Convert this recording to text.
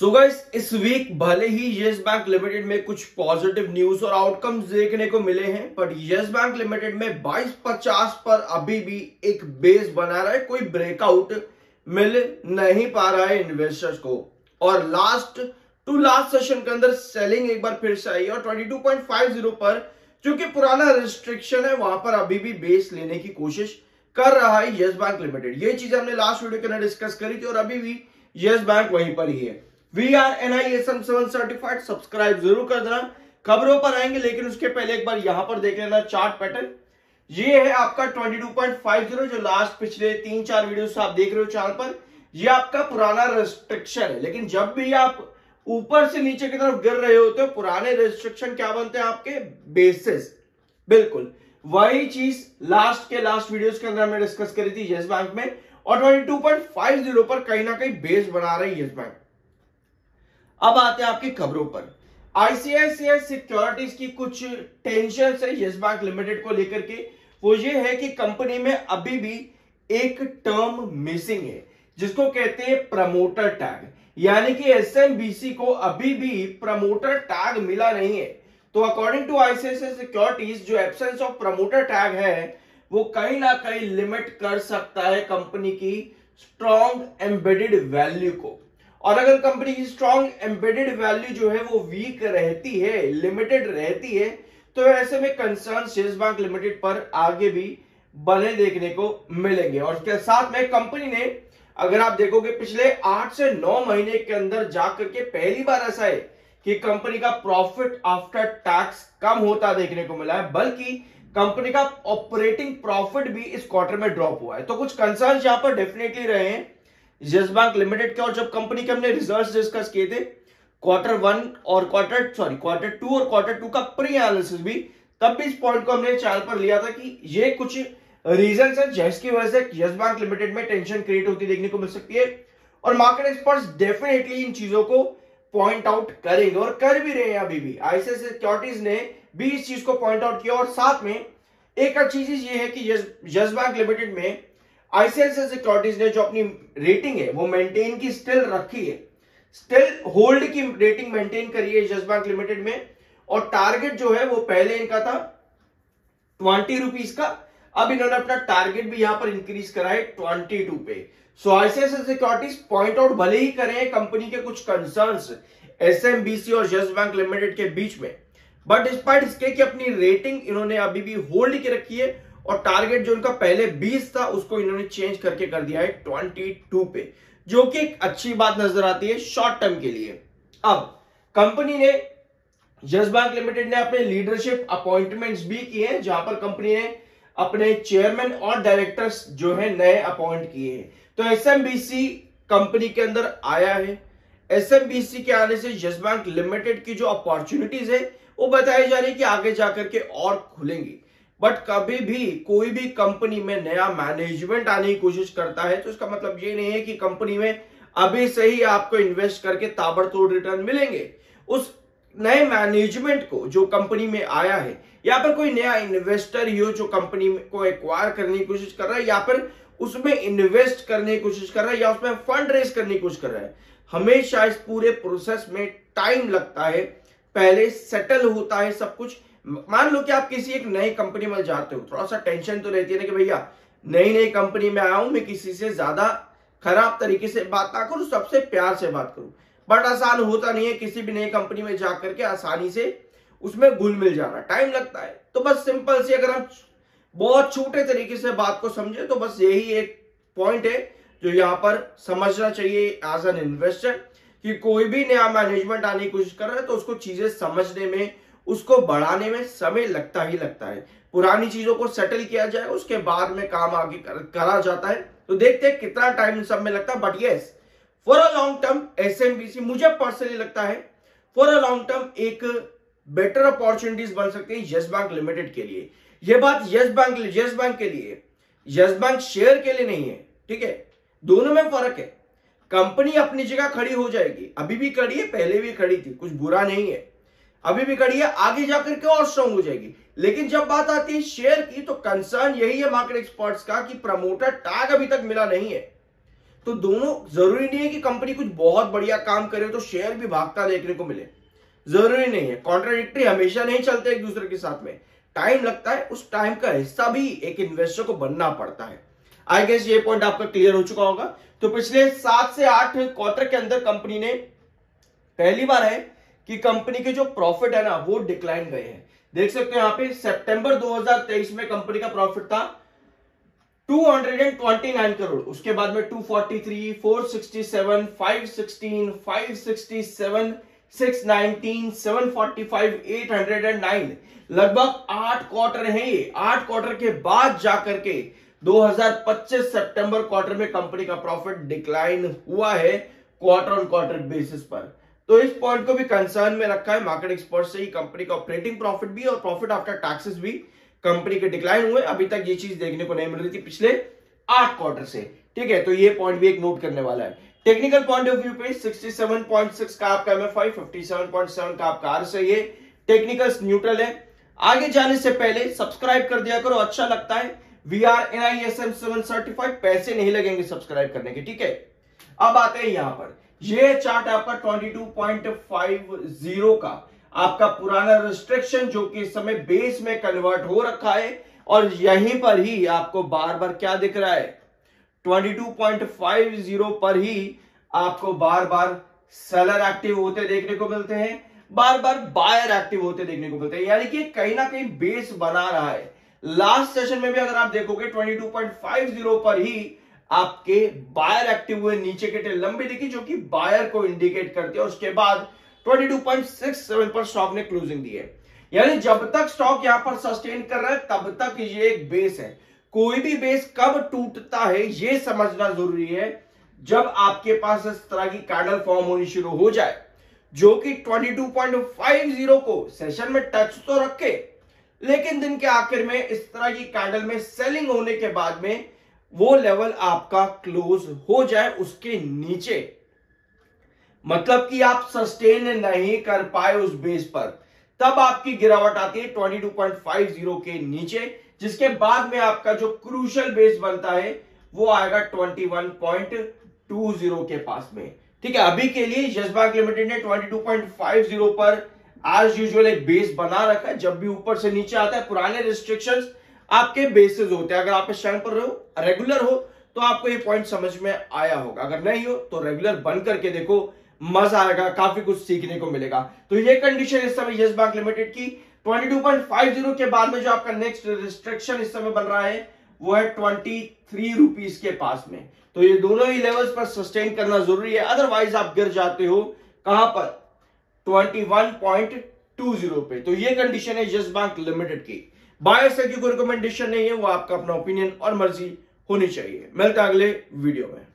So guys, इस week भले ही yes bank limited में कुछ पॉजिटिव न्यूज और आउटकम्स देखने को मिले हैं, बट यस बैंक लिमिटेड में 2250 पर अभी भी एक बेस बना रहा है। कोई ब्रेकआउट मिल नहीं पा रहा है इन्वेस्टर्स को। और लास्ट सेशन के अंदर सेलिंग एक बार फिर से आई और 22.50 पर चूंकि पुराना रिस्ट्रिक्शन है, वहां पर अभी भी बेस लेने की कोशिश कर रहा है यस बैंक लिमिटेड। ये चीज हमने लास्ट वीडियो के अंदर डिस्कस करी थी और अभी भी यस बैंक वहीं पर ही है। VRNI ASM 7 सर्टिफाइड, सब्सक्राइब जरूर कर देना। खबरों पर आएंगे, लेकिन उसके पहले एक बार यहां पर देख लेना चार्ट पैटर्न। ये है आपका 22.50 जो लास्ट पिछले 3-4 वीडियो से आप देख रहे हो चैनल पर। ये आपका पुराना रिस्ट्रिक्शन है, लेकिन जब भी आप ऊपर से नीचे की तरफ गिर रहे होते हो, पुराने रिस्ट्रिक्शन क्या बनते हैं आपके बेसिस। बिल्कुल वही चीज लास्ट वीडियोस के अंदर हमने डिस्कस करी थी यस बैंक में, और 22.50 पर कहीं ना कहीं बेस बना रही है यस बैंक। अब आते हैं आपकी खबरों पर। आईसीआईसीआई सिक्योरिटीज की कुछ टेंशन है यस बैंक लिमिटेड को लेकर के। वो ये है कि कंपनी में अभी भी एक टर्म मिसिंग है, जिसको कहते हैं प्रमोटर टैग, यानी कि एसएमबीसी को अभी भी प्रमोटर टैग मिला नहीं है। तो अकॉर्डिंग टू आईसीआईसीआई सिक्योरिटीज, जो एब्सेंस ऑफ प्रमोटर टैग है वो कहीं ना कहीं लिमिट कर सकता है कंपनी की स्ट्रॉन्ग एम्बेडेड वैल्यू को। और अगर कंपनी की स्ट्रॉन्ग एम्बेडेड वैल्यू जो है वो वीक रहती है, लिमिटेड रहती है, तो ऐसे में कंसर्न यस बैंक लिमिटेड पर आगे भी बने देखने को मिलेंगे। और इसके साथ में कंपनी ने, अगर आप देखोगे पिछले 8 से 9 महीने के अंदर जाकर के पहली बार ऐसा है कि कंपनी का प्रॉफिट आफ्टर टैक्स कम होता देखने को मिला है, बल्कि कंपनी का ऑपरेटिंग प्रॉफिट भी इस क्वार्टर में ड्रॉप हुआ है। तो कुछ कंसर्न यहां पर डेफिनेटली रहे हैं यस बैंक लिमिटेड के। और जब कंपनी के हमने रिजल्ट्स डिस्कस किए थे क्वार्टर 2 और क्वार्टर 2 का प्री एनालिसिस भी, तब भी इस पॉइंट को हमने चैनल पर लिया था कि ये कुछ रीजंस है जिसकी वजह से यस बैंक लिमिटेड में टेंशन क्रिएट होती देखने को मिल सकती है। और मार्केट एक्सपर्ट्स डेफिनेटली इन चीजों को पॉइंट आउट करेंगे और कर भी रहे हैं। अभी भी आईसीआईसीआई सिक्योरिटीज ने भी इस चीज को पॉइंट आउट किया। और साथ में एक अच्छी चीज ये है कि यस बैंक लिमिटेड में आईसीआईसीआई सिक्योरिटीज ने जो अपनी रेटिंग है वो मेंटेन की, स्टिल रखी है, स्टिल होल्ड की रेटिंग मेंटेन करी है यस बैंक लिमिटेड में। और टारगेट जो है वो पहले इनका था 20 रुपीज का, अब इन्होंने अपना टारगेट भी यहां पर इंक्रीज करा है 22 पे। सो आईसीआईसीआई सिक्योरिटीज पॉइंट आउट भले ही करें कंपनी के कुछ कंसर्न्स एसएमबीसी और यस बैंक लिमिटेड के बीच में, बट डिस्पाइट इसके कि अपनी रेटिंग इन्होंने अभी भी होल्ड की रखी है। और टारगेट जो उनका पहले 20 था उसको इन्होंने चेंज करके कर दिया है 22 पे, जो कि एक अच्छी बात नजर आती है शॉर्ट टर्म के लिए। अब कंपनी ने, यस बैंक लिमिटेड ने अपने लीडरशिप अपॉइंटमेंट्स भी किए हैं, जहां पर कंपनी ने अपने चेयरमैन और डायरेक्टर्स जो है नए अपॉइंट किए हैं। तो एसएमबीसी कंपनी के अंदर आया है। एसएमबीसी के आने से यस बैंक लिमिटेड की जो अपॉर्चुनिटीज है वो बताई जा रही है कि आगे जाकर के और खुलेंगी। बट कभी भी कोई भी कंपनी में नया मैनेजमेंट आने की कोशिश करता है तो इसका मतलब ये नहीं है कि कंपनी में अभी से ही आपको इन्वेस्ट करके ताबड़तोड़ रिटर्न मिलेंगे। उस नए मैनेजमेंट को जो कंपनी में आया है, या फिर कोई नया इन्वेस्टर ही हो जो कंपनी को एक्वायर करने की कोशिश कर रहा है, या फिर उसमें इन्वेस्ट करने की कोशिश कर रहा है, या उसमें फंड रेज करने की कोशिश कर रहा है, हमेशा इस पूरे प्रोसेस में टाइम लगता है, पहले सेटल होता है सब कुछ। मान लो कि आप किसी एक नई कंपनी में जाते हो, थोड़ा सा टेंशन तो रहती है ना कि भैया नई कंपनी में आया हूं, मैं किसी से ज्यादा खराब तरीके से बात ना करूं, सबसे प्यार से बात करूं। बट आसान होता नहीं है किसी भी नई कंपनी में जाकर के आसानी से उसमें घुल मिल जाना, टाइम लगता है। तो बस सिंपल सी, अगर हम बहुत छोटे तरीके से बात को समझे तो बस यही एक पॉइंट है जो यहां पर समझना चाहिए एज एन इन्वेस्टर, कि कोई भी नया मैनेजमेंट आने की कोशिश कर रहा है तो उसको चीजें समझने में, उसको बढ़ाने में समय लगता ही लगता है। पुरानी चीजों को सेटल किया जाए, उसके बाद में काम आगे करा जाता है। तो देखते हैं कितना टाइम सब में लगता है। But yes, for a long term SMBC, मुझे पर्सनली लगता है फॉर अ लॉन्ग टर्म एक बेटर अपॉर्चुनिटीज बन सकती है यस बैंक लिमिटेड के लिए। यह बात यस बैंक के लिए, यस बैंक शेयर के लिए नहीं है, ठीक है। दोनों में फर्क है। कंपनी अपनी जगह खड़ी हो जाएगी, अभी भी खड़ी है, पहले भी खड़ी थी, कुछ बुरा नहीं है, अभी भी खड़ी है, आगे जाकर के और स्ट्रांग हो जाएगी। लेकिन जब बात आती है शेयर की, तो कंसर्न यही है मार्केट एक्सपर्ट्स का कि प्रमोटर टैग अभी तक मिला नहीं है। तो दोनों जरूरी नहीं है कि कंपनी कुछ बहुत बढ़िया काम करे तो शेयर भी भागता देखने को मिले, जरूरी नहीं है। कॉन्ट्राडिक्टरी हमेशा नहीं चलते एक दूसरे के साथ में, टाइम लगता है, उस टाइम का हिस्सा भी एक इन्वेस्टर को बनना पड़ता है। आई गेस ये पॉइंट आपका क्लियर हो चुका होगा। तो पिछले 7 से 8 क्वार्टर के अंदर कंपनी ने पहली बार है कि कंपनी के जो प्रॉफिट है ना वो डिक्लाइन गए हैं। देख सकते हो यहां पे सितंबर 2023 में कंपनी का प्रॉफिट था 229 करोड़, उसके बाद में 243, 467, 516, 567, 619, 745, 809, लगभग 8 क्वार्टर है ये। 8 क्वार्टर के बाद जाकर के 2025 सितंबर क्वार्टर में कंपनी का प्रॉफिट डिक्लाइन हुआ है क्वार्टर ऑन क्वार्टर बेसिस पर। तो इस पॉइंट को भी कंसर्न में रखा है मार्केट एक्सपर्ट से ही। कंपनी का ऑपरेटिंग प्रॉफिट भी और प्रॉफिट आफ्टर टैक्सेस भी कंपनी के डिक्लाइन हुए। अभी तक ये चीज देखने को नहीं मिल रही थी पिछले 8 क्वार्टर से, ठीक है। तो ये पॉइंट भी एक नोट करने वाला है। टेक्निकल पॉइंट ऑफ व्यू पे 67.6 का आपका एमएफआई, 57.7 का आपका आरएसआई है, टेक्निकल न्यूट्रल है। आगे जाने से पहले सब्सक्राइब कर दिया करो, अच्छा लगता है। वी आर NISM 7 सर्टिफाइड, पैसे नहीं लगेंगे सब्सक्राइब करने के, ठीक है। अब आते हैं यहां पर, ये चार्ट आपका 22.50 का आपका पुराना रिस्ट्रिक्शन जो कि इस समय बेस में कन्वर्ट हो रखा है, और यहीं पर ही आपको बार बार क्या दिख रहा है, 22.50 पर ही आपको बार बार सेलर एक्टिव होते देखने को मिलते हैं, बार बार बायर एक्टिव होते देखने को मिलते हैं। यानी कि कहीं ना कहीं बेस बना रहा है। लास्ट सेशन में भी अगर आप देखोगे 22.50 पर ही आपके बायर एक्टिव हुए, नीचे के टेल लंबी दिखी जो कि बायर को इंडिकेट करती है। उसके बाद 22.67 पर स्टॉक ने क्लोजिंग दी है। यानी जब तक स्टॉक यहां पर सस्टेन कर रहा है तब तक ये एक बेस है। कोई भी बेस कब टूटता है ये समझना जरूरी है, जब आपके पास इस तरह की कैंडल फॉर्म होनी शुरू हो जाए जो कि 22.50 को सेशन में टच तो रखे, लेकिन दिन के आखिर में इस तरह की कैंडल में सेलिंग होने के बाद में वो लेवल आपका क्लोज हो जाए उसके नीचे, मतलब कि आप सस्टेन नहीं कर पाए उस बेस पर, तब आपकी गिरावट आती है 22.50 के नीचे, जिसके बाद में आपका जो क्रूशियल बेस बनता है वो आएगा 21.20 के पास में, ठीक है। अभी के लिए यस बैंक लिमिटेड ने 22.50 पर एज यूजुअल एक बेस बना रखा है। जब भी ऊपर से नीचे आता है पुराने रिस्ट्रिक्शंस आपके बेसिस होते हैं। अगर आप इस चैनल पर रेगुलर हो तो आपको ये पॉइंट समझ में आया होगा, अगर नहीं हो तो रेगुलर बन करके देखो, मजा आएगा, काफी कुछ सीखने को मिलेगा। तो ये कंडीशन इस समय यस बैंक लिमिटेड की 22.50 के बाद में जो आपका नेक्स्ट रिस्ट्रिक्शन इस समय बन रहा है वो है 23 रुपीज के पास में। तो ये दोनों ही लेवल्स पर सस्टेन करना जरूरी है, अदरवाइज आप गिर जाते हो कहां पर, 21.20 पे। तो ये कंडीशन है यस बैंक लिमिटेड की। बायर्स की कोई रिकमेंडेशन नहीं है, वो आपका अपना ओपिनियन और मर्जी होनी चाहिए। मिलता है अगले वीडियो में।